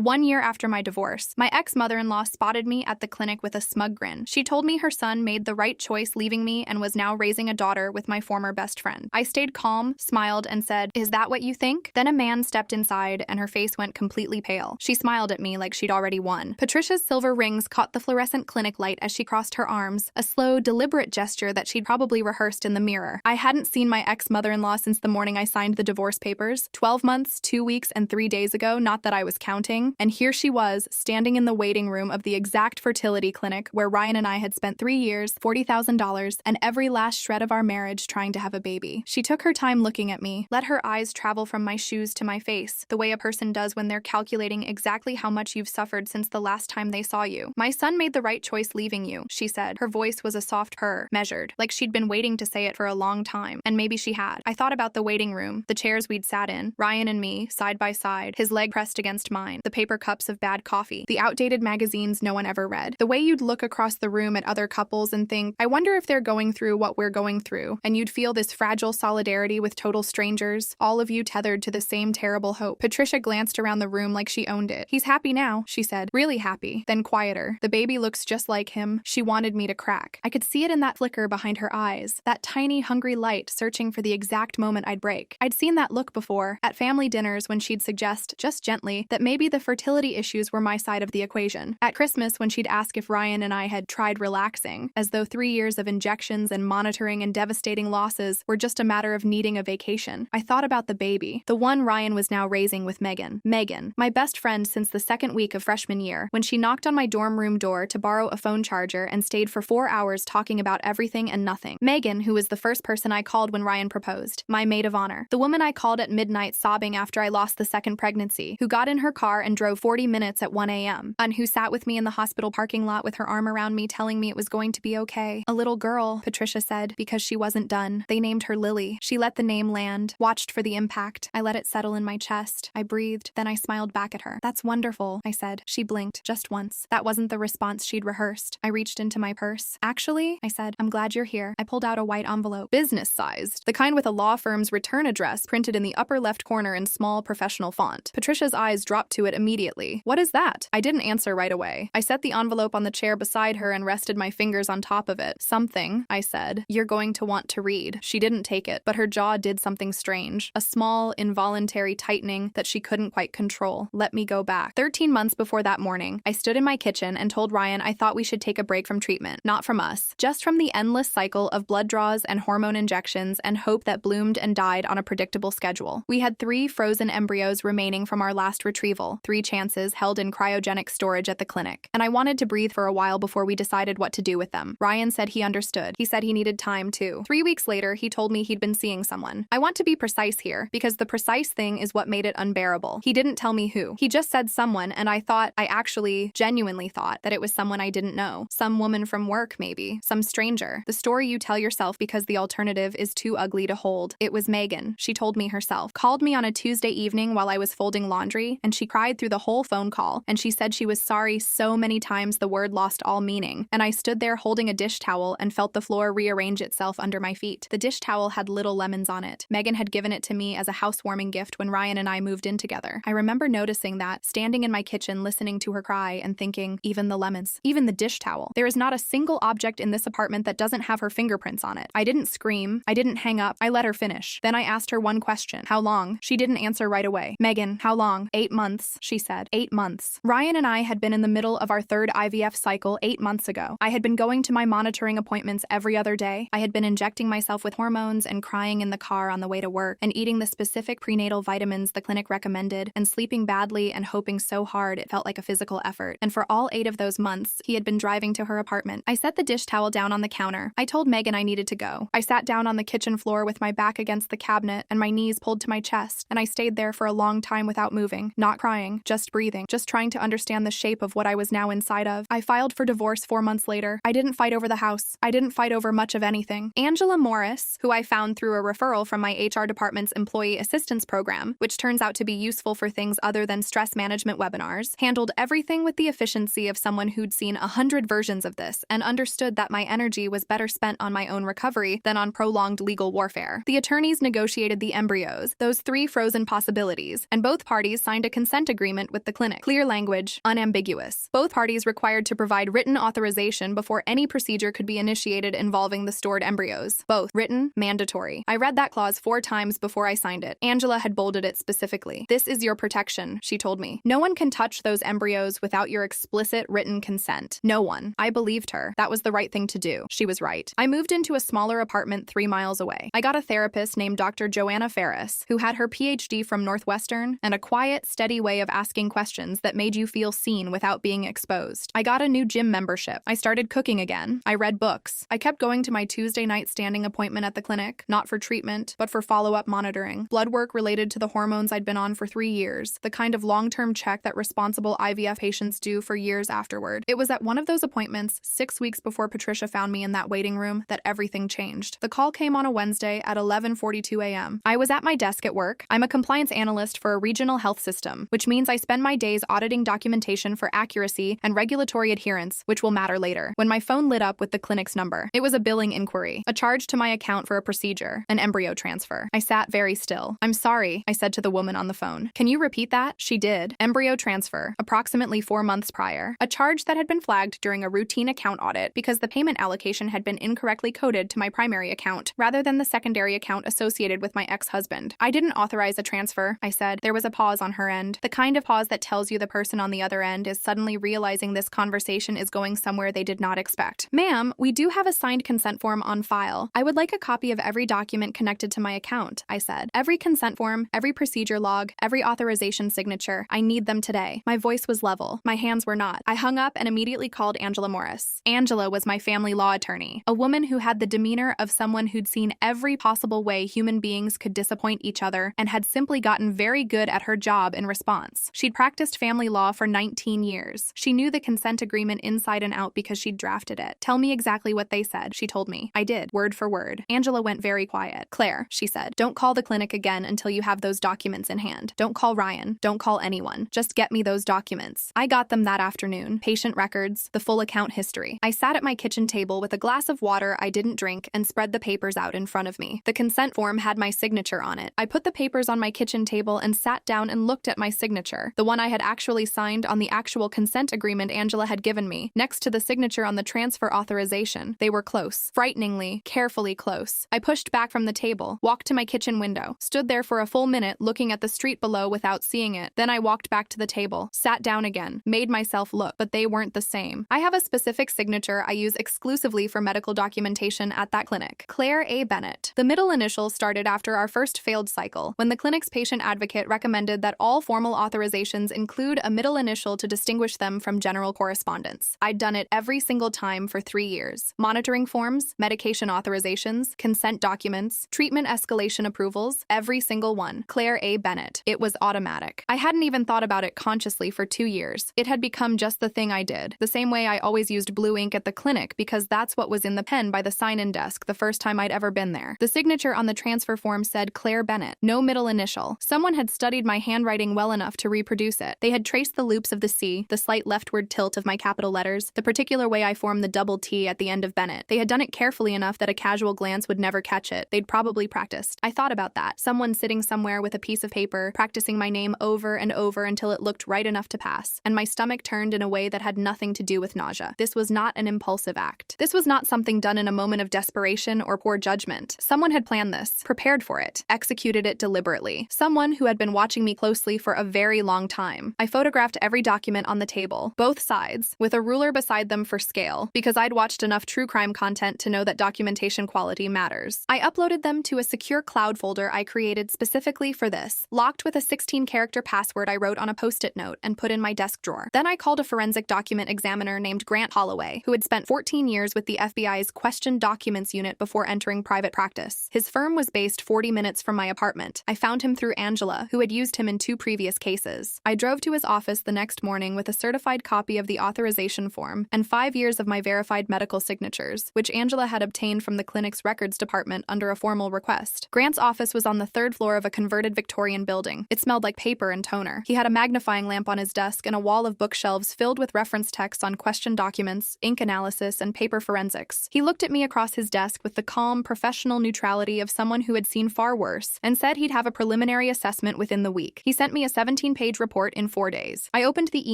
1 year after my divorce, my ex-mother-in-law spotted me at the clinic with a smug grin. She told me her son made the right choice leaving me and was now raising a daughter with my former best friend. I stayed calm, smiled, and said, "Is that what you think?" Then a man stepped inside and her face went completely pale. She smiled at me like she'd already won. Patricia's silver rings caught the fluorescent clinic light as she crossed her arms, a slow, deliberate gesture that she'd probably rehearsed in the mirror. I hadn't seen my ex-mother-in-law since the morning I signed the divorce papers, 12 months, 2 weeks, and 3 days ago, not that I was counting. And here she was, standing in the waiting room of the exact fertility clinic where Ryan and I had spent 3 years, $40,000, and every last shred of our marriage trying to have a baby. She took her time looking at me, let her eyes travel from my shoes to my face, the way a person does when they're calculating exactly how much you've suffered since the last time they saw you. "My son made the right choice leaving you," she said. Her voice was a soft purr, measured, like she'd been waiting to say it for a long time, and maybe she had. I thought about the waiting room, the chairs we'd sat in, Ryan and me, side by side, his leg pressed against mine, the paper cups of bad coffee, the outdated magazines no one ever read, the way you'd look across the room at other couples and think, "I wonder if they're going through what we're going through," and you'd feel this fragile solidarity with total strangers, all of you tethered to the same terrible hope. Patricia glanced around the room like she owned it. "He's happy now," she said, "really happy." Then quieter. "The baby looks just like him." She wanted me to crack. I could see it in that flicker behind her eyes, that tiny, hungry light searching for the exact moment I'd break. I'd seen that look before, at family dinners when she'd suggest, just gently, that maybe the fertility issues were my side of the equation. At Christmas when she'd ask if Ryan and I had tried relaxing, as though 3 years of injections and monitoring and devastating losses were just a matter of needing a vacation. I thought about the baby, the one Ryan was now raising with Megan. Megan, my best friend since the second week of freshman year, when she knocked on my dorm room door to borrow a phone charger and stayed for 4 hours talking about everything and nothing. Megan, who was the first person I called when Ryan proposed. My maid of honor. The woman I called at midnight sobbing after I lost the second pregnancy, who got in her car and drove 40 minutes at 1 a.m., and who sat with me in the hospital parking lot with her arm around me telling me it was going to be okay. "A little girl," Patricia said, because she wasn't done. They named her Lily. She let the name land, watched for the impact. I let it settle in my chest. I breathed, then I smiled back at her. "That's wonderful," I said. She blinked, just once. That wasn't the response she'd rehearsed. I reached into my purse. "Actually," I said, "I'm glad you're here." I pulled out a white envelope. Business-sized. The kind with a law firm's return address printed in the upper left corner in small professional font. Patricia's eyes dropped to it immediately. "What is that?" I didn't answer right away. I set the envelope on the chair beside her and rested my fingers on top of it. "Something," I said, "you're going to want to read." She didn't take it, but her jaw did something strange. A small, involuntary tightening that she couldn't quite control. Let me go back. 13 months before that morning, I stood in my kitchen and told Ryan I thought we should take a break from treatment. Not from us, just from the endless cycle of blood draws and hormone injections and hope that bloomed and died on a predictable schedule. We had 3 frozen embryos remaining from our last retrieval, 3 chances held in cryogenic storage at the clinic. And I wanted to breathe for a while before we decided what to do with them. Ryan said he understood. He said he needed time too. 3 weeks later, he told me he'd been seeing someone. I want to be precise here, because the precise thing is what made it unbearable. He didn't tell me who. He just said someone, and I actually genuinely thought that it was someone I didn't know. Some woman from work, maybe. Some stranger. The story you tell yourself because the alternative is too ugly to hold. It was Megan. She told me herself. Called me on a Tuesday evening while I was folding laundry, and she cried through the whole phone call, and she said she was sorry so many times the word lost all meaning, and I stood there holding a dish towel and felt the floor rearrange itself under my feet. The dish towel had little lemons on it. Megan had given it to me as a housewarming gift when Ryan and I moved in together. I remember noticing that, standing in my kitchen listening to her cry and thinking, even the lemons, even the dish towel. There is not a single object in this apartment that doesn't have her fingerprints on it. I didn't scream. I didn't hang up. I let her finish. Then I asked her one question. How long? She didn't answer right away. "Megan, how long?" 8 months, she said. 8 months. Ryan and I had been in the middle of our 3rd IVF cycle 8 months ago. I had been going to my monitoring appointments every other day. I had been injecting myself with hormones and crying in the car on the way to work and eating the specific prenatal vitamins the clinic recommended and sleeping badly and hoping so hard it felt like a physical effort. And for all 8 of those months, he had been driving to her apartment. I set the dish towel down on the counter. I told Megan I needed to go. I sat down on the kitchen floor with my back against the cabinet and my knees pulled to my chest, and I stayed there for a long time without moving, not crying, just breathing, just trying to understand the shape of what I was now inside of. I filed for divorce 4 months later. I didn't fight over the house. I didn't fight over much of anything. Angela Morris, who I found through a referral from my HR department's employee assistance program, which turns out to be useful for things other than stress management webinars, handled everything with the efficiency of someone who'd seen 100 versions of this and understood that my energy was better spent on my own recovery than on prolonged legal warfare. The attorneys negotiated the embryos, those 3 frozen possibilities, and both parties signed a consent agreement agreement with the clinic. Clear language, unambiguous. Both parties required to provide written authorization before any procedure could be initiated involving the stored embryos. Both written, mandatory. I read that clause 4 times before I signed it. Angela had bolded it specifically. This is your protection, she told me. No one can touch those embryos without your explicit written consent. No one. I believed her. That was the right thing to do. She was right. I moved into a smaller apartment 3 miles away. I got a therapist named Dr. Joanna Ferris, who had her PhD from Northwestern and a quiet, steady way of asking questions that made you feel seen without being exposed. I got a new gym membership. I started cooking again. I read books. I kept going to my Tuesday night standing appointment at the clinic, not for treatment, but for follow-up monitoring. Blood work related to the hormones I'd been on for 3 years, the kind of long-term check that responsible IVF patients do for years afterward. It was at one of those appointments, 6 weeks before Patricia found me in that waiting room, that everything changed. The call came on a Wednesday at 11:42 a.m. I was at my desk at work. I'm a compliance analyst for a regional health system, which means I spend my days auditing documentation for accuracy and regulatory adherence, which will matter later, when my phone lit up with the clinic's number. It was a billing inquiry, a charge to my account for a procedure, an embryo transfer. I sat very still. "I'm sorry," I said to the woman on the phone. "Can you repeat that?" She did. Embryo transfer, approximately 4 months prior. A charge that had been flagged during a routine account audit because the payment allocation had been incorrectly coded to my primary account, rather than the secondary account associated with my ex-husband. "I didn't authorize a transfer," I said. There was a pause on her end. The kind of pause that tells you the person on the other end is suddenly realizing this conversation is going somewhere they did not expect. "Ma'am, we do have a signed consent form on file. I would like a copy of every document connected to my account," I said. "Every consent form, every procedure log, every authorization signature. I need them today." My voice was level. My hands were not. I hung up and immediately called Angela Morris. Angela was my family law attorney, a woman who had the demeanor of someone who'd seen every possible way human beings could disappoint each other and had simply gotten very good at her job in response. She'd practiced family law for 19 years. She knew the consent agreement inside and out because she'd drafted it. "Tell me exactly what they said," she told me. I did, word for word. Angela went very quiet. "Claire," she said, "don't call the clinic again until you have those documents in hand. Don't call Ryan. Don't call anyone. Just get me those documents." I got them that afternoon. Patient records, the full account history. I sat at my kitchen table with a glass of water I didn't drink and spread the papers out in front of me. The consent form had my signature on it. I put the papers on my kitchen table and sat down and looked at my signature, the one I had actually signed on the actual consent agreement Angela had given me, next to the signature on the transfer authorization. They were close, frighteningly, carefully close. I pushed back from the table, walked to my kitchen window, stood there for a full minute looking at the street below without seeing it. Then I walked back to the table, sat down again, made myself look, but they weren't the same. I have a specific signature I use exclusively for medical documentation at that clinic. Claire A. Bennett. The middle initial started after our first failed cycle, when the clinic's patient advocate recommended that all formal authorizations include a middle initial to distinguish them from general correspondence. I'd done it every single time for 3 years. Monitoring forms, medication authorizations, consent documents, treatment escalation approvals, every single one. Claire A. Bennett. It was automatic. I hadn't even thought about it consciously for 2 years. It had become just the thing I did. The same way I always used blue ink at the clinic because that's what was in the pen by the sign-in desk the first time I'd ever been there. The signature on the transfer form said Claire Bennett. No middle initial. Someone had studied my handwriting well enough to reproduce it. They had traced the loops of the C, the slight leftward tilt of my capital letters, the particular way I formed the double T at the end of Bennett. They had done it carefully enough that a casual glance would never catch it. They'd probably practiced. I thought about that. Someone sitting somewhere with a piece of paper, practicing my name over and over until it looked right enough to pass, and my stomach turned in a way that had nothing to do with nausea. This was not an impulsive act. This was not something done in a moment of desperation or poor judgment. Someone had planned this, prepared for it, executed it deliberately. Someone who had been watching me closely for a very long time. I photographed every document on the table, both sides, with a ruler beside them for scale, because I'd watched enough true crime content to know that documentation quality matters. I uploaded them to a secure cloud folder I created specifically for this, locked with a 16-character password I wrote on a post-it note and put in my desk drawer. Then I called a forensic document examiner named Grant Holloway, who had spent 14 years with the FBI's Question Documents Unit before entering private practice. His firm was based 40 minutes from my apartment. I found him through Angela, who had used him in 2 previous cases. I drove to his office the next morning with a certified copy of the authorization form and 5 years of my verified medical signatures, which Angela had obtained from the clinic's records department under a formal request. Grant's office was on the 3rd floor of a converted Victorian building. It smelled like paper and toner. He had a magnifying lamp on his desk and a wall of bookshelves filled with reference text on question documents, ink analysis, and paper forensics. He looked at me across his desk with the calm, professional neutrality of someone who had seen far worse and said he'd have a preliminary assessment within the week. He sent me a 15-page report in 4 days. I opened the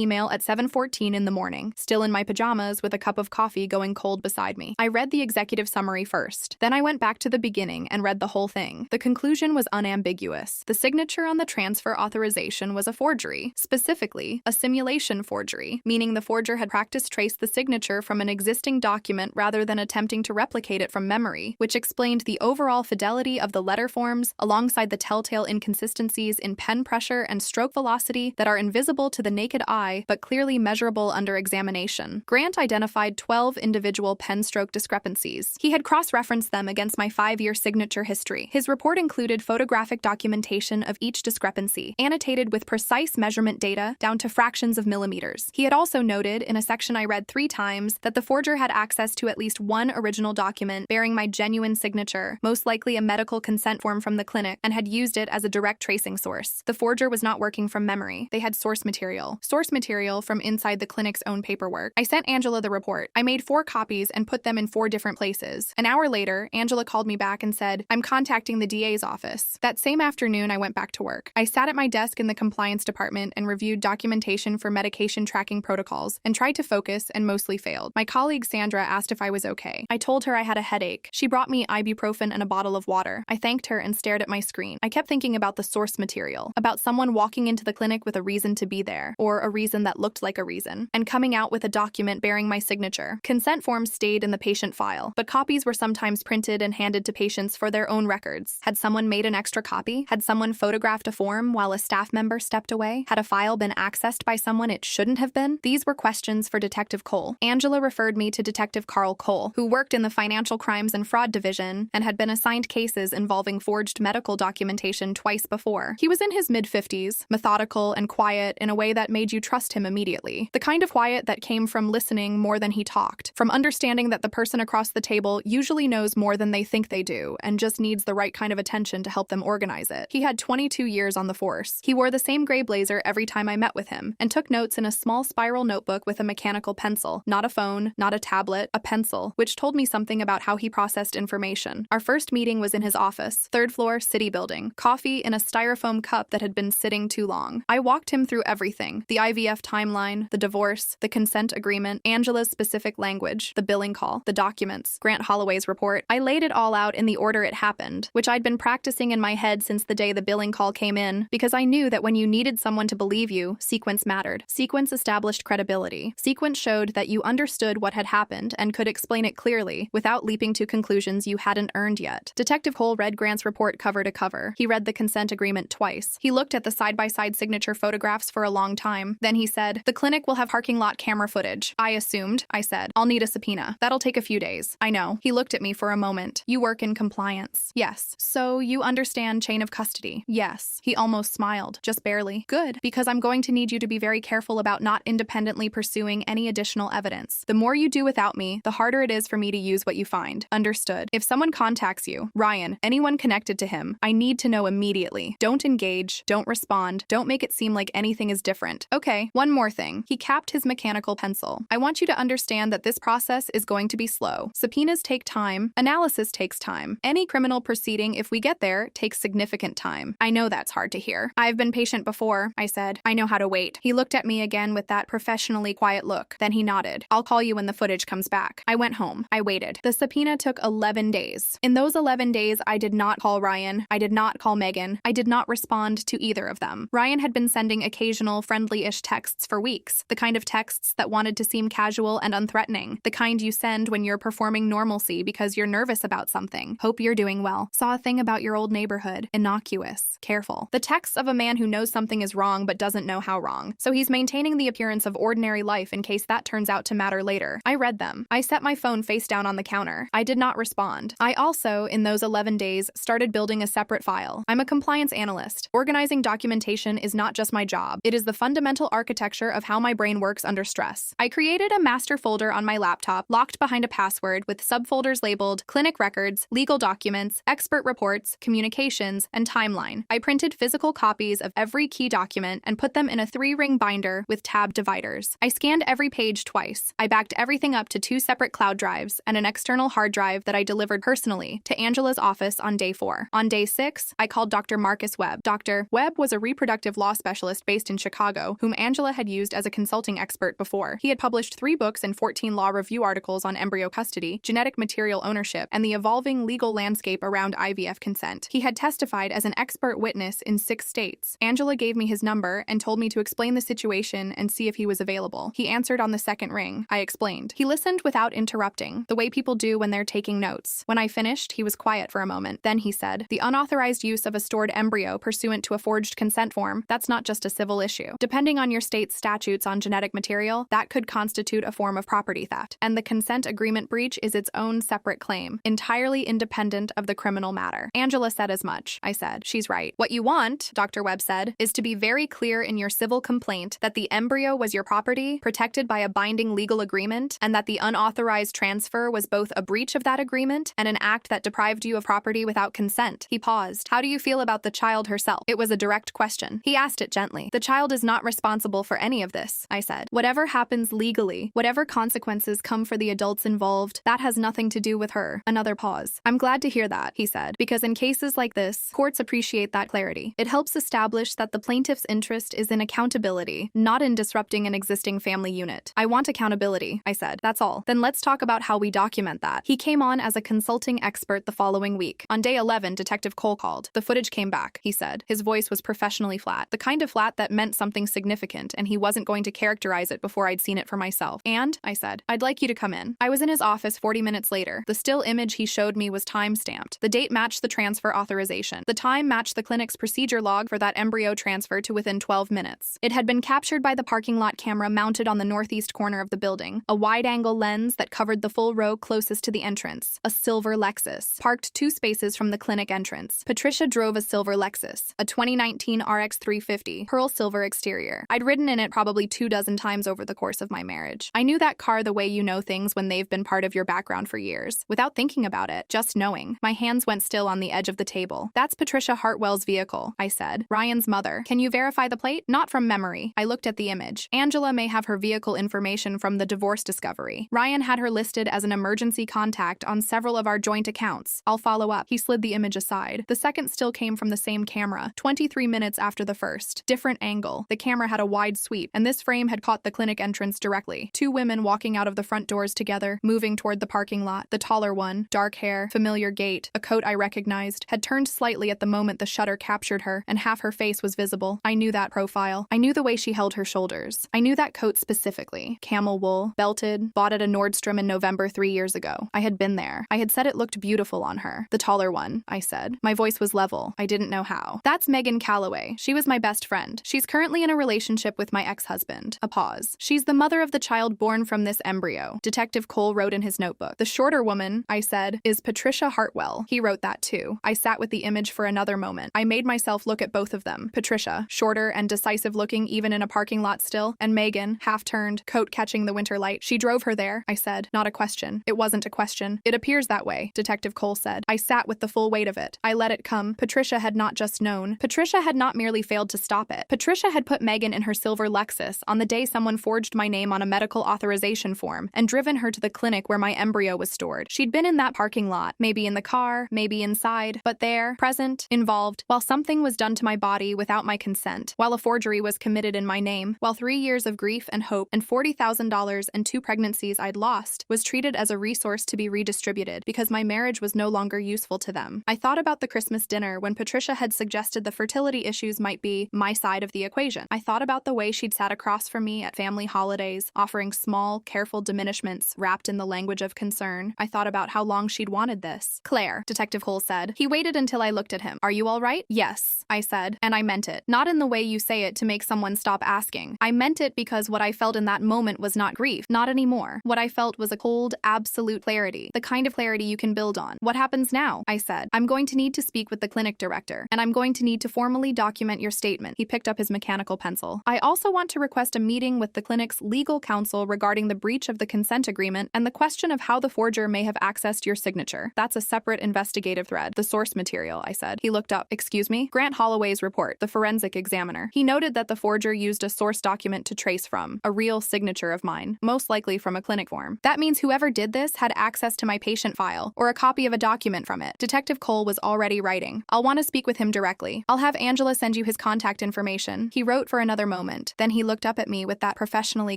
email at 7:14 in the morning, still in my pajamas with a cup of coffee going cold beside me. I read the executive summary first. Then I went back to the beginning and read the whole thing. The conclusion was unambiguous. The signature on the transfer authorization was a forgery, specifically a simulation forgery, meaning the forger had traced the signature from an existing document rather than attempting to replicate it from memory, which explained the overall fidelity of the letter forms alongside the telltale inconsistencies in pen pressure and stroke velocity that are invisible to the naked eye but clearly measurable under examination. Grant identified 12 individual pen stroke discrepancies. He had cross-referenced them against my 5-year signature history. His report included photographic documentation of each discrepancy, annotated with precise measurement data down to fractions of millimeters. He had also noted, in a section I read 3 times, that the forger had access to at least one original document bearing my genuine signature, most likely a medical consent form from the clinic, and had used it as a direct tracing source. The forger was not working from memory. They had source material from inside the clinic's own paperwork. I sent Angela the report. I made 4 copies and put them in 4 different places. An hour later, Angela called me back and said, "I'm contacting the DA's office." That same afternoon, I went back to work. I sat at my desk in the compliance department and reviewed documentation for medication tracking protocols and tried to focus and mostly failed. My colleague Sandra asked if I was okay. I told her I had a headache. She brought me ibuprofen and a bottle of water. I thanked her and stared at my screen. I kept thinking about the source material, about someone walking into the clinic with a reason to be there, or a reason that looked like a reason, and coming out with a document bearing my signature. Consent forms stayed in the patient file, but copies were sometimes printed and handed to patients for their own records. Had someone made an extra copy? Had someone photographed a form while a staff member stepped away? Had a file been accessed by someone it shouldn't have been? These were questions for Detective Cole. Angela referred me to Detective Carl Cole, who worked in the Financial Crimes and Fraud Division and had been assigned cases involving forged medical documentation twice before. He was in his mid-50s, methodical and quiet in a way that made you trust him immediately. The kind of quiet that came from listening more than he talked, from understanding that the person across the table usually knows more than they think they do and just needs the right kind of attention to help them organize it. He had 22 years on the force. He wore the same gray blazer every time I met with him and took notes in a small spiral notebook with a mechanical pencil, not a phone, not a tablet, a pencil, which told me something about how he processed information. Our first meeting was in his office, 3rd floor, City Building, coffee in a styrofoam cup that had been sitting too long. I walked him through everything: the IVF timeline, the divorce, the consent agreement, Angela's specific language, the billing call, the documents, Grant Holloway's report. I laid it all out in the order it happened, which I'd been practicing in my head since the day the billing call came in, because I knew that when you needed someone to believe you, sequence mattered. Sequence established credibility. Sequence showed that you understood what had happened and could explain it clearly without leaping to conclusions you hadn't earned yet. Detective Cole read Grant's report cover to cover. He read the consent agreement twice. He looked at the side-by-side signature photographs for a long time. Then he said, "The clinic will have parking lot camera footage." I assumed. I said, "I'll need a subpoena. That'll take a few days." I know. He looked at me for a moment. "You work in compliance." "Yes." "So you understand chain of custody?" "Yes." He almost smiled, just barely. "Good, because I'm going to need you to be very careful about not independently pursuing any additional evidence. The more you do without me, the harder it is for me to use what you find." "Understood." "If someone contacts you, Ryan, anyone connected to him, I need to know immediately. Don't engage, don't respond, don't make it seem like anything is different." "Okay, one more thing." He capped his mechanical pencil. "I want you to understand that this process is going to be slow. Subpoenas take time, analysis takes time. Any criminal proceeding, if we get there, takes significant time." "I know that's hard to hear." "I've been patient before," I said. "I know how to wait." He looked at me again with that professionally quiet look. Then he nodded. "I'll call you when the footage comes back." I went home. I waited. The subpoena took 11 days. In those 11 days, I did not call Ryan. I did not call Megan. I did not respond to either of them. Ryan had been sending occasional friendly-ish texts for weeks, the kind of texts that wanted to seem casual and unthreatening, the kind you send when you're performing normalcy because you're nervous about something. "Hope you're doing well. Saw a thing about your old neighborhood. Innocuous. Careful." The texts of a man who knows something is wrong but doesn't know how wrong. So he's maintaining the appearance of ordinary life in case that turns out to matter later. I read them. I set my phone face down on the counter. I did not respond. I also, in those 11 days, started building a separate file. I'm a compliance analyst. Organizing documentation is not just my job. It is the fundamental architecture of how my brain works under stress. I created a master folder on my laptop, locked behind a password, with subfolders labeled clinic records, legal documents, expert reports, communications, and timeline. I printed physical copies of every key document and put them in a 3-ring binder with tab dividers. I scanned every page twice. I backed everything up to 2 separate cloud drives and an external hard drive that I delivered personally to Angela's office on day 4. On day 6, I called Dr. Marcus Webb. Dr. Webb was a reproductive reproductive law specialist based in Chicago, whom Angela had used as a consulting expert before. He had published 3 books and 14 law review articles on embryo custody, genetic material ownership, and the evolving legal landscape around IVF consent. He had testified as an expert witness in 6 states. Angela gave me his number and told me to explain the situation and see if he was available. He answered on the second ring. I explained. He listened without interrupting, the way people do when they're taking notes. When I finished, he was quiet for a moment. Then he said, "The unauthorized use of a stored embryo pursuant to a forged consent form, that's not just a civil issue. Depending on your state's statutes on genetic material, that could constitute a form of property theft. And the consent agreement breach is its own separate claim, entirely independent of the criminal matter." Angela said as much. I said, "She's right. What you want," Dr. Webb said, "is to be very clear in your civil complaint that the embryo was your property, protected by a binding legal agreement, and that the unauthorized transfer was both a breach of that agreement and an act that deprived you of property without consent." He paused. "How do you feel about the child herself?" It was a direct question. He asked it gently. "The child is not responsible for any of this," I said. "Whatever happens legally, whatever consequences come for the adults involved, that has nothing to do with her." Another pause. "I'm glad to hear that," he said, "because in cases like this, courts appreciate that clarity. It helps establish that the plaintiff's interest is in accountability, not in disrupting an existing family unit." "I want accountability," I said. "That's all." "Then let's talk about how we document that." He came on as a consulting expert the following week. On day 11, Detective Cole called. "The footage came back," he said. His voice was professionally flat, the kind of flat that meant something significant, and he wasn't going to characterize it before I'd seen it for myself. "And," I said, "I'd like you to come in." I was in his office 40 minutes later. The still image he showed me was time-stamped. The date matched the transfer authorization. The time matched the clinic's procedure log for that embryo transfer to within 12 minutes. It had been captured by the parking lot camera mounted on the northeast corner of the building, a wide-angle lens that covered the full row closest to the entrance, a silver Lexus, parked 2 spaces from the clinic entrance. Patricia drove a silver Lexus, a 2019 RX 350, pearl silver exterior. I'd ridden in it probably 24 times over the course of my marriage. I knew that car the way you know things when they've been part of your background for years. Without thinking about it, just knowing. My hands went still on the edge of the table. "That's Patricia Hartwell's vehicle," I said. "Ryan's mother. Can you verify the plate?" "Not from memory." I looked at the image. "Angela may have her vehicle information from the divorce discovery. Ryan had her listed as an emergency contact on several of our joint accounts. I'll follow up." He slid the image aside. The second still came from the same camera, 23 minutes after the first. Different angle. The camera had a wide sweep, and this frame had caught the clinic entrance directly. 2 women walking out of the front doors together, moving toward the parking lot. The taller one, dark hair, familiar gait, a coat I recognized, had turned slightly at the moment the shutter captured her, and half her face was visible. I knew that profile. I knew the way she held her shoulders. I knew that coat specifically. Camel wool, belted, bought at a Nordstrom in November 3 years ago. I had been there. I had said it looked beautiful on her. "The taller one," I said. My voice was level. I didn't know how. "That's Megan Calloway. She was my best friend. She's currently in a relationship with my ex-husband." A pause. "She's the mother of the child born from this embryo," Detective Cole wrote in his notebook. "The shorter woman," I said, "is Patricia Hartwell." He wrote that too. I sat with the image for another moment. I made myself look at both of them. Patricia, shorter and decisive looking even in a parking lot still, and Megan, half-turned, coat catching the winter light. "She drove her there," I said. "Not a question." "It wasn't a question. It appears that way," Detective Cole said. I sat with the full weight of it. I let it come. Patricia had not just known. Patricia had not merely failed to stop it. Patricia had put Megan in her silver Lexus on the day someone forged my name on a medical authorization form and driven her to the clinic where my embryo was stored. She'd been in that parking lot, maybe in the car, maybe inside, but there, present, involved, while something was done to my body without my consent, while a forgery was committed in my name, while 3 years of grief and hope and $40,000 and 2 pregnancies I'd lost was treated as a resource to be redistributed because my marriage was no longer useful to them. I thought about the Christmas dinner when Patricia had suggested the fertility issues might be my side of the equation. I thought about the way she'd sat across from me at family holidays, offering small, careful diminishments wrapped in the language of concern. I thought about how long she'd wanted this. "Claire," Detective Cole said. He waited until I looked at him. "Are you all right?" "Yes," I said, and I meant it. Not in the way you say it to make someone stop asking. I meant it because what I felt in that moment was not grief. Not anymore. What I felt was a cold, absolute clarity. The kind of clarity you can build on. "What happens now?" I said. "I'm going to need to speak with the clinic director, and I'm going to need to formally document your statement." He picked up his mechanical pencil. "I also want to request a meeting with the clinic's legal counsel regarding the breach of the consent agreement and the question of how the forger may have accessed your signature. That's a separate investigative thread. The source material," I said. He looked up. "Excuse me?" "Grant Holloway's report, the forensic examiner." He noted that the forger used a source document to trace from, a real signature of mine, most likely from a clinic form. "That means whoever did this had access to my patient file, or a copy of a document from it." Detective Cole was already writing. "I'll want to speak with him directly. I'll have Angela send you his contact information. He wrote for another moment. Then he looked up at me with that professionally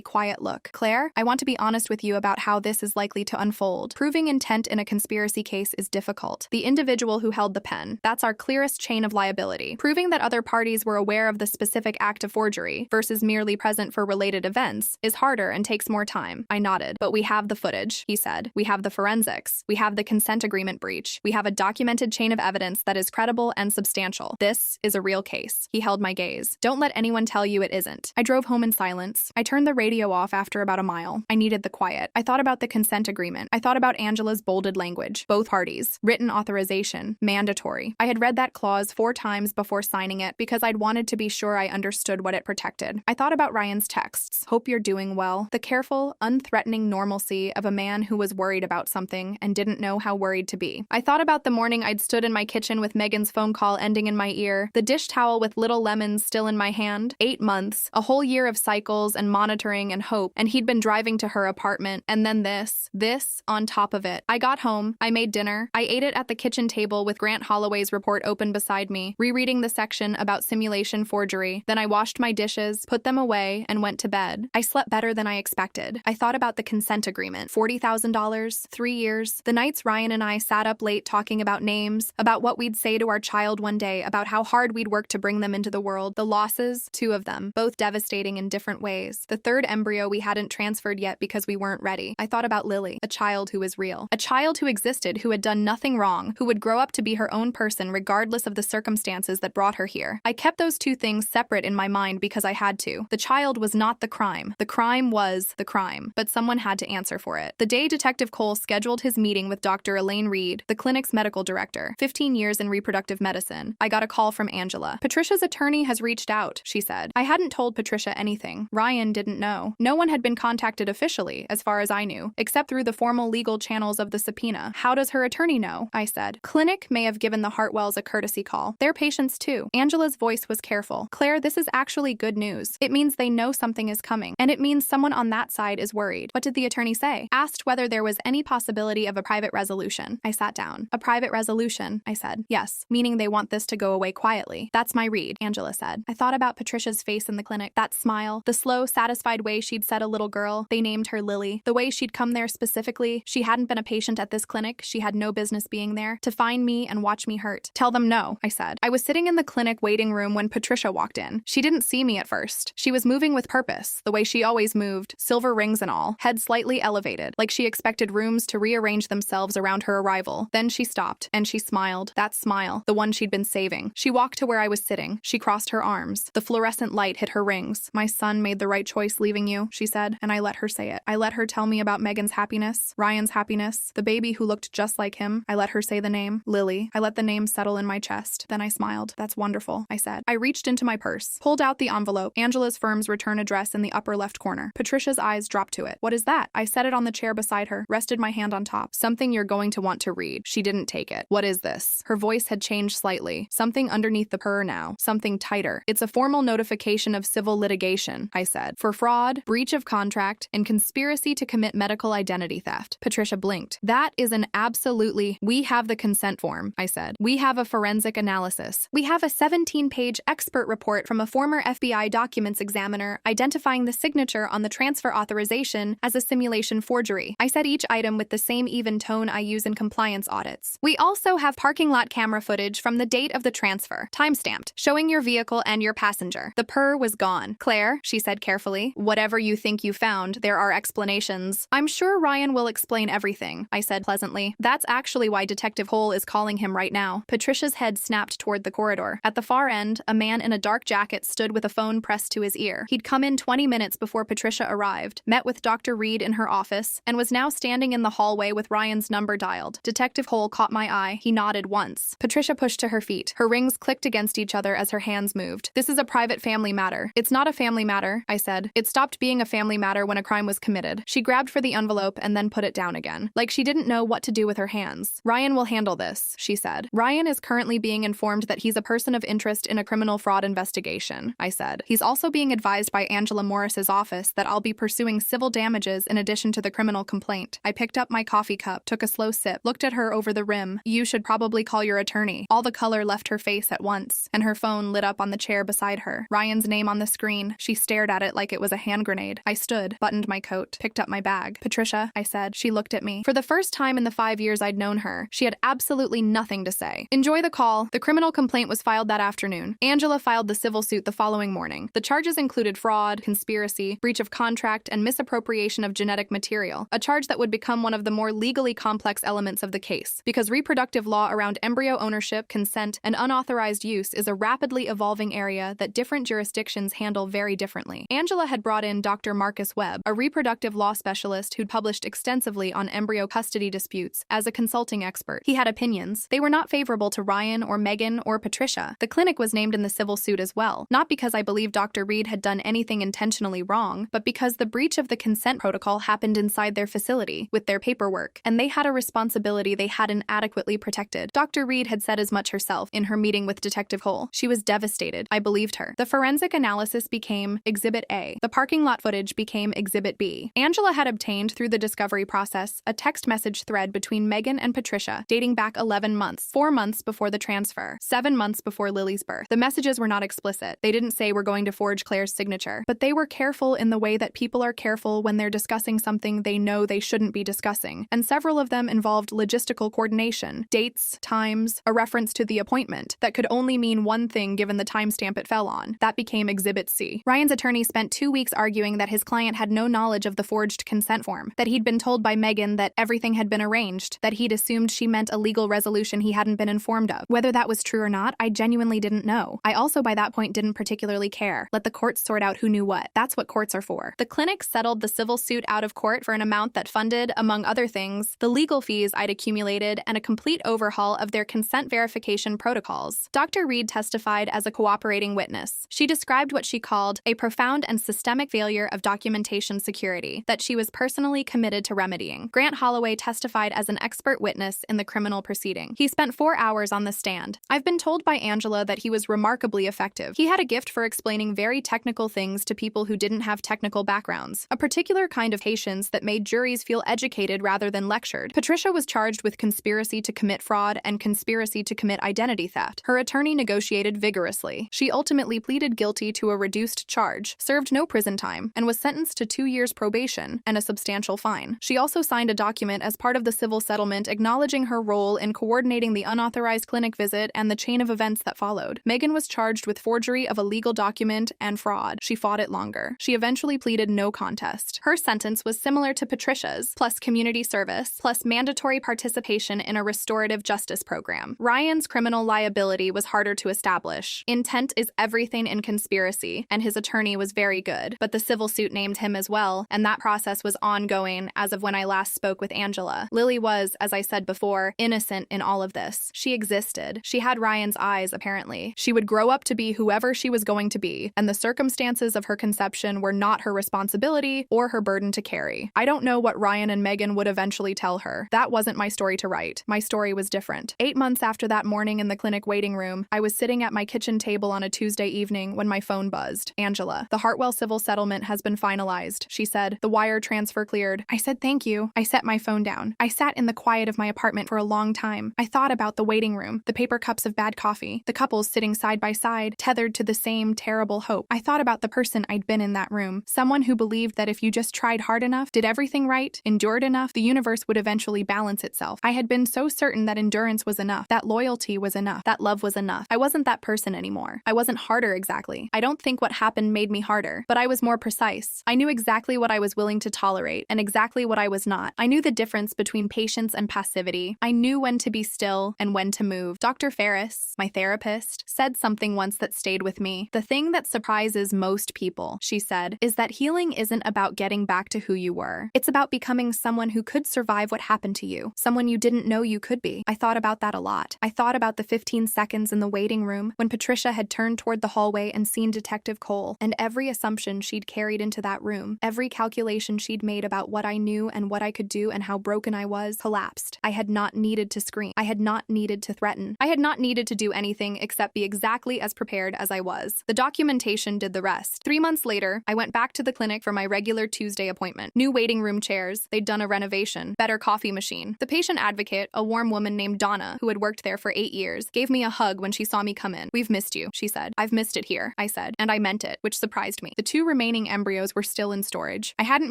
quiet look. Claire, I want to be honest with you about how this is likely to unfold. Proving intent in a conspiracy case is difficult. The individual who held the pen, that's our clearest chain of liability. Proving that other parties were aware of the specific act of forgery versus merely present for related events is harder and takes more time. I nodded. But we have the footage, he said. We have the forensics. We have the consent agreement breach. We have a documented chain of evidence that is credible and substantial. This is a real case. He held my gaze. Don't let anyone tell you it isn't. I drove home in silence. I turned the radio off after about a mile. I needed the quiet. I thought about the consent agreement. I thought about Angela's bolded language. Both parties. Written authorization. Mandatory. I had read that clause 4 times before signing it because I'd wanted to be sure I understood what it protected. I thought about Ryan's texts. Hope you're doing well. The careful, unthreatening normalcy of a man who was worried about something and didn't know how worried to be. I thought about the morning I'd stood in my kitchen with Megan's phone call ending in my ear, the dish towel with little lemons still in my hand, 8 months, a whole year of cycles and monitoring and hope, and he'd been driving to her apartment, and then this on top of it. I got home, I made dinner, I ate it at the kitchen table with Grant Holloway's report open beside me, rereading the section about simulation forgery. Then I washed my dishes, put them away, and went to bed. I slept better than I expected. I thought about the consent agreement, $40,000, 3 years. The nights Ryan and I sat up late talking about names, about what we'd say to our child one day, about how hard we'd work to bring them into the world. The losses, 2 of them, both devastating in different ways. The 3rd embryo we hadn't transferred yet because we weren't ready. I thought about Lily, a child who was real. A child who existed, who had done nothing wrong, who would grow up to be her own person regardless of the circumstances that brought her here. I kept those 2 things separate in my mind because I had to. The child was not the crime. The crime was the crime, but someone had to answer for it. The day Detective Cole scheduled his meeting with Dr. Elaine Reed, the clinic's medical director, 15 years in reproductive medicine, I got a call from Angela. Patricia's attorney has reached out, she said. I hadn't told Patricia anything. Ryan didn't know. No one had been contacted officially, as far as I knew, except through the formal legal channels of the subpoena. How does her attorney know? I said. Clinic may have given the Hartwells a courtesy call. They're patients too. Angela's voice was careful. Claire, this is actually good news. It means they know something is coming, and it means someone on that side is worried. What did the attorney say? Asked whether there was any possibility of a private resolution. I sat down. A private resolution, I said. Yes, meaning they want this to go away quietly. That's my read, Angela said. I thought about Patricia's face in the clinic, that smile, the slow, satisfied way she'd said a little girl. They named her Lily. The way she'd come there specifically. She hadn't been a patient at this clinic. She had no business being there. To find me and watch me hurt. Tell them no, I said. I was sitting in the clinic waiting room when Patricia walked in. She didn't see me at first. She was moving with purpose, the way she always moved, silver rings and all, head slightly elevated, like she expected rooms to rearrange themselves around her arrival. Then she stopped, and she smiled. That smile, the one she'd been saving. She walked to where I was sitting. She crossed her arms. The fluorescent light hit her rings. My son made the right choice leaving you, she said, and I let her say it. I let her tell me about Megan's happiness, Ryan's happiness, the baby who looked just like him. I let her say the name, Lily. I let the name settle in my chest. Then I smiled. That's wonderful, I said. I reached into my purse, pulled out the envelope, Angela's firm's return address in the upper left corner. Patricia's eyes dropped to it. What is that? I set it on the chair beside her, rested my hand on top. Something you're going to want to read. She didn't take it. What is this? Her voice had changed slightly. Something underneath the purr now. Something tighter. It's a formal notification of civil litigation, I said, for fraud, breach of contract, and conspiracy to commit medical identity theft. Patricia blinked. That is an absolutely, we have the consent form, I said. We have a forensic analysis. We have a 17-page expert report from a former FBI documents examiner identifying the signature on the transfer authorization as a simulation forgery. I said each item with the same even tone I use in compliance audits. We also have parking lot camera footage from the date of the transfer, time-stamped, showing your vehicle and your passenger. The purr was gone. Claire, she said carefully, whatever you think you found, there are explanations. I'm sure Ryan will explain everything, I said pleasantly. That's actually why Detective Hole is calling him right now. Patricia's head snapped toward the corridor. At the far end, a man in a dark jacket stood with a phone pressed to his ear. He'd come in 20 minutes before Patricia arrived, met with Dr. Reed in her office, and was now standing in the hallway with Ryan's number dialed. Detective Hole caught my eye. He nodded once. Patricia pushed to her feet. Her rings clicked against each other as her hands moved. This is a private family matter. It's not a family matter, I said. It stopped being a family matter when a crime was committed. She grabbed for the envelope and then put it down again, like she didn't know what to do with her hands. Ryan will handle this, she said. Ryan is currently being informed that he's a person of interest in a criminal fraud investigation, I said. He's also being advised by Angela Morris's office that I'll be pursuing civil damages in addition to the criminal complaint. I picked up my coffee cup, took a slow sip, looked at her over the rim. You should probably call your attorney. All the color left her face at once, and her phone phone lit up on the chair beside her. Ryan's name on the screen. She stared at it like it was a hand grenade. I stood, buttoned my coat, picked up my bag. "Patricia," I said. She looked at me. For the first time in the 5 years I'd known her, she had absolutely nothing to say. "Enjoy the call." The criminal complaint was filed that afternoon. Angela filed the civil suit the following morning. The charges included fraud, conspiracy, breach of contract, and misappropriation of genetic material, a charge that would become one of the more legally complex elements of the case, because reproductive law around embryo ownership, consent, and unauthorized use is a rapidly evolving area that different jurisdictions handle very differently. Angela had brought in Dr. Marcus Webb, a reproductive law specialist who'd published extensively on embryo custody disputes, as a consulting expert. He had opinions. They were not favorable to Ryan or Megan or Patricia. The clinic was named in the civil suit as well, not because I believed Dr. Reed had done anything intentionally wrong, but because the breach of the consent protocol happened inside their facility, with their paperwork, and they had a responsibility they hadn't adequately protected. Dr. Reed had said as much herself in her meeting with Detective Cole. She was devastated. I believed her. The forensic analysis became Exhibit A. The parking lot footage became Exhibit B. Angela had obtained, through the discovery process, a text message thread between Megan and Patricia, dating back 11 months, 4 months before the transfer, 7 months before Lily's birth. The messages were not explicit. They didn't say we're going to forge Claire's signature, but they were careful in the way that people are careful when they're discussing something they know they shouldn't be discussing, and several of them involved logistical coordination, dates, times, a reference to the appointment that could only mean one thing given the timestamp it fell on. That became Exhibit C. Ryan's attorney spent 2 weeks arguing that his client had no knowledge of the forged consent form, that he'd been told by Megan that everything had been arranged, that he'd assumed she meant a legal resolution he hadn't been informed of. Whether that was true or not, I genuinely didn't know. I also by that point didn't particularly care. Let the courts sort out who knew what. That's what courts are for. The clinic settled the civil suit out of court for an amount that funded, among other things, the legal fees I'd accumulated and a complete overhaul of their consent verification protocols. Dr. Reed testified as a cooperating witness. She described what she called a profound and systemic failure of documentation security that she was personally committed to remedying. Grant Holloway testified as an expert witness in the criminal proceeding. He spent 4 hours on the stand. I've been told by Angela that he was remarkably effective. He had a gift for explaining very technical things to people who didn't have technical backgrounds, a particular kind of patience that made juries feel educated rather than lectured. Patricia was charged with conspiracy to commit fraud and conspiracy to commit identity theft. Her attorney negotiated vigorously. She ultimately pleaded guilty to a reduced charge, served no prison time, and was sentenced to 2 years probation and a substantial fine. She also signed a document as part of the civil settlement acknowledging her role in coordinating the unauthorized clinic visit and the chain of events that followed. Megan was charged with forgery of a legal document and fraud. She fought it longer. She eventually pleaded no contest. Her sentence was similar to Patricia's, plus community service, plus mandatory participation in a restorative justice program. Ryan's criminal liability was harder to establish. Intent is everything in conspiracy, and his attorney was very good, but the civil suit named him as well, and that process was ongoing as of when I last spoke with Angela. Lily was, as I said before, innocent in all of this. She existed. She had Ryan's eyes, apparently. She would grow up to be whoever she was going to be, and the circumstances of her conception were not her responsibility or her burden to carry. I don't know what Ryan and Megan would eventually tell her. That wasn't my story to write. My story was different. 8 months after that morning in the clinic waiting room, I was sitting at my kitchen table on a Tuesday evening when my phone buzzed. Angela, the Hartwell civil settlement has been finalized, she said. The wire transfer cleared. I said thank you. I set my phone down. I sat in the quiet of my apartment for a long time. I thought about the waiting room, the paper cups of bad coffee, the couples sitting side by side, tethered to the same terrible hope. I thought about the person I'd been in that room, someone who believed that if you just tried hard enough, did everything right, endured enough, the universe would eventually balance itself. I had been so certain that endurance was enough, that loyalty was enough, that love was enough. I wasn't that person anymore. I wasn't harder exactly. I don't think what happened made me harder, but I was more precise. I knew exactly what I was willing to tolerate and exactly what I was not. I knew the difference between patience and passivity. I knew when to be still and when to move. Dr. Ferris, my therapist, said something once that stayed with me. The thing that surprises most people, she said, is that healing isn't about getting back to who you were. It's about becoming someone who could survive what happened to you, someone you didn't know you could be. I thought about that a lot. I thought about the 15 seconds in the waiting room when Patricia had turned toward the hallway and seen Detective Cole, and every assumption she'd carried into that room, every calculation she'd made about what I knew and what I could do and how broken I was, collapsed. I had not needed to scream. I had not needed to threaten. I had not needed to do anything except be exactly as prepared as I was. The documentation did the rest. 3 months later, I went back to the clinic for my regular Tuesday appointment. New waiting room chairs. They'd done a renovation. Better coffee machine. The patient advocate, a warm woman named Donna, who had worked there for 8 years, gave me a hug when she saw me come in. in. We've missed you, she said. I've missed it here, I said, and I meant it, which surprised me. The 2 remaining embryos were still in storage. I hadn't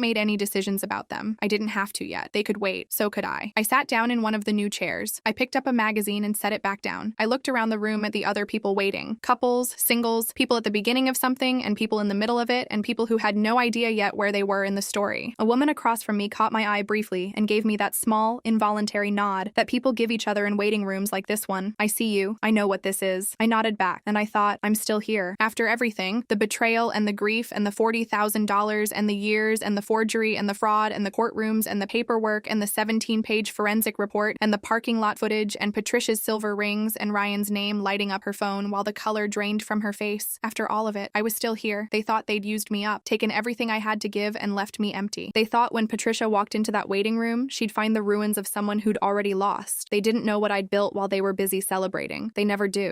made any decisions about them. I didn't have to yet. They could wait. So could I. I sat down in one of the new chairs. I picked up a magazine and set it back down. I looked around the room at the other people waiting. Couples, singles, people at the beginning of something, and people in the middle of it, and people who had no idea yet where they were in the story. A woman across from me caught my eye briefly and gave me that small, involuntary nod that people give each other in waiting rooms like this one. I see you. I know what this is. I nodded back, and I thought, I'm still here. After everything, the betrayal and the grief and the $40,000 and the years and the forgery and the fraud and the courtrooms and the paperwork and the 17-page forensic report and the parking lot footage and Patricia's silver rings and Ryan's name lighting up her phone while the color drained from her face. After all of it, I was still here. They thought they'd used me up, taken everything I had to give, and left me empty. They thought when Patricia walked into that waiting room, she'd find the ruins of someone who'd already lost. They didn't know what I'd built while they were busy celebrating. They never do.